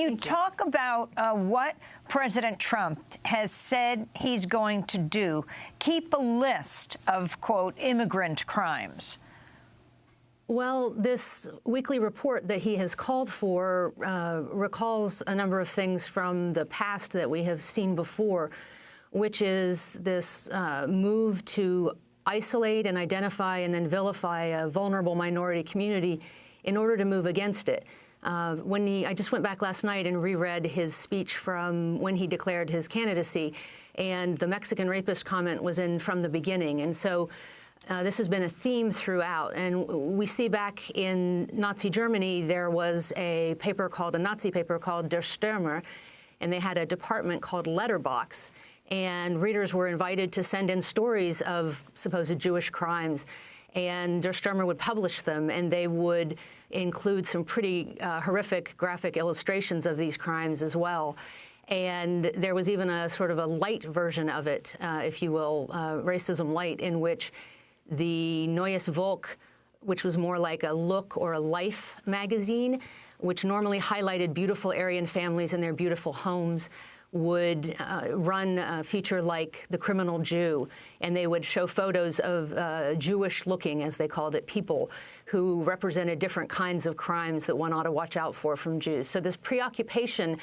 you talk about what President Trump has said he's going to do? Keep a list of, quote, immigrant crimes. Well, this weekly report that he has called for recalls a number of things from the past that we have seen before, which is this move to isolate and identify and then vilify a vulnerable minority community in order to move against it. I just went back last night and reread his speech from when he declared his candidacy, and the Mexican rapist comment was in from the beginning. And so this has been a theme throughout. And we see back in Nazi Germany, there was a Nazi paper called Der Stürmer, and they had a department called Letterbox. And readers were invited to send in stories of supposed Jewish crimes. And Der Stürmer would publish them, and they would include some pretty horrific graphic illustrations of these crimes as well. And there was even a sort of a light version of it, if you will, racism light, in which the Neues Volk, which was more like a Look or a Life magazine, which normally highlighted beautiful Aryan families and their beautiful homes, would run a feature like The Criminal Jew, and they would show photos of Jewish-looking, as they called it, people who represented different kinds of crimes that one ought to watch out for from Jews. So this preoccupation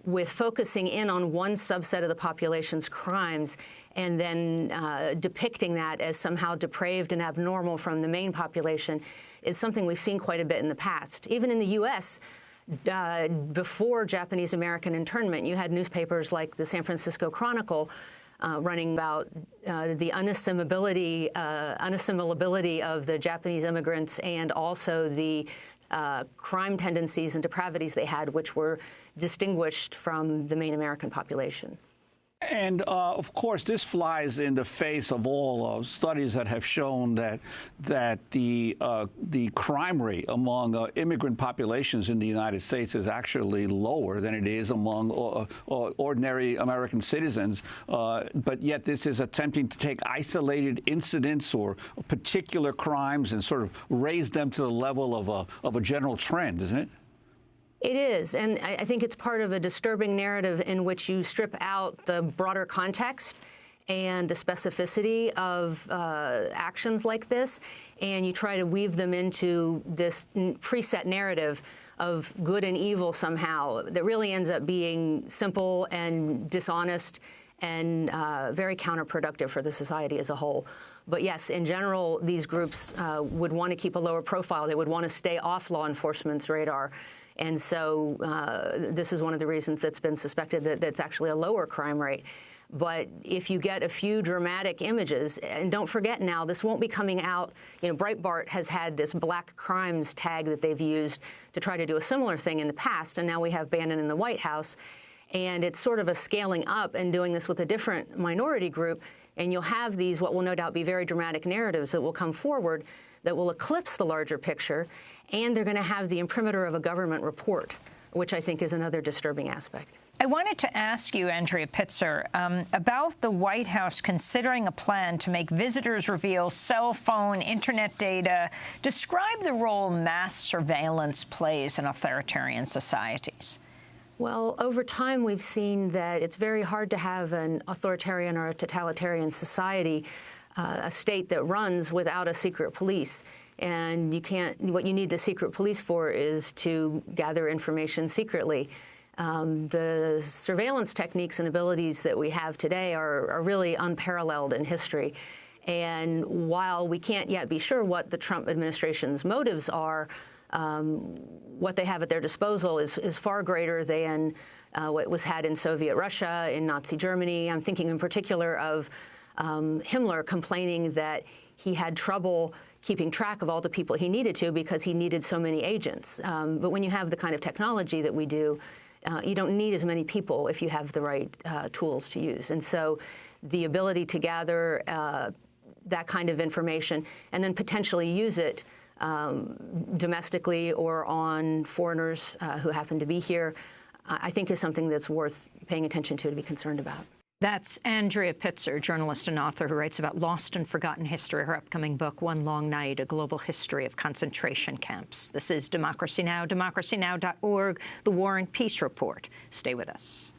with focusing in on one subset of the population's crimes and then depicting that as somehow depraved and abnormal from the main population is something we've seen quite a bit in the past. Even in the U.S., before Japanese-American internment, you had newspapers like the San Francisco Chronicle running about the unassimilability of the Japanese immigrants and also the crime tendencies and depravities they had, which were distinguished from the main American population. And, of course, this flies in the face of all studies that have shown that the crime rate among immigrant populations in the United States is actually lower than it is among ordinary American citizens. But yet this is attempting to take isolated incidents or particular crimes and sort of raise them to the level of a general trend, isn't it? It is, and I think it's part of a disturbing narrative in which you strip out the broader context and the specificity of actions like this, and you try to weave them into this preset narrative of good and evil somehow that really ends up being simple and dishonest and very counterproductive for the society as a whole. But yes, in general, these groups would want to keep a lower profile. They would want to stay off law enforcement's radar. And so this is one of the reasons that's been suspected that that's actually a lower crime rate. But if you get a few dramatic images, and don't forget now, this won't be coming out. You know, Breitbart has had this black crimes tag that they've used to try to do a similar thing in the past, and now we have Bannon in the White House. And it's sort of a scaling up and doing this with a different minority group. And you'll have these, what will no doubt be very dramatic narratives that will come forward that will eclipse the larger picture, and they're going to have the imprimatur of a government report, which I think is another disturbing aspect. I wanted to ask you, Andrea Pitzer, about the White House considering a plan to make visitors reveal cell phone, Internet data. Describe the role mass surveillance plays in authoritarian societies. Well, over time, we've seen that it's very hard to have an authoritarian or a totalitarian society, a state that runs without a secret police. And you can't, what you need the secret police for is to gather information secretly. The surveillance techniques and abilities that we have today are really unparalleled in history. And while we can't yet be sure what the Trump administration's motives are, what they have at their disposal is far greater than what was had in Soviet Russia, in Nazi Germany. I'm thinking in particular of Himmler complaining that he had trouble keeping track of all the people he needed to because he needed so many agents. But when you have the kind of technology that we do, you don't need as many people if you have the right tools to use. And so the ability to gather that kind of information and then potentially use it domestically or on foreigners who happen to be here, I think is something that's worth paying attention to be concerned about. That's Andrea Pitzer, journalist and author who writes about lost and forgotten history. Her upcoming book, One Long Night, A Global History of Concentration Camps. This is Democracy Now!, democracynow.org, The War and Peace Report. Stay with us.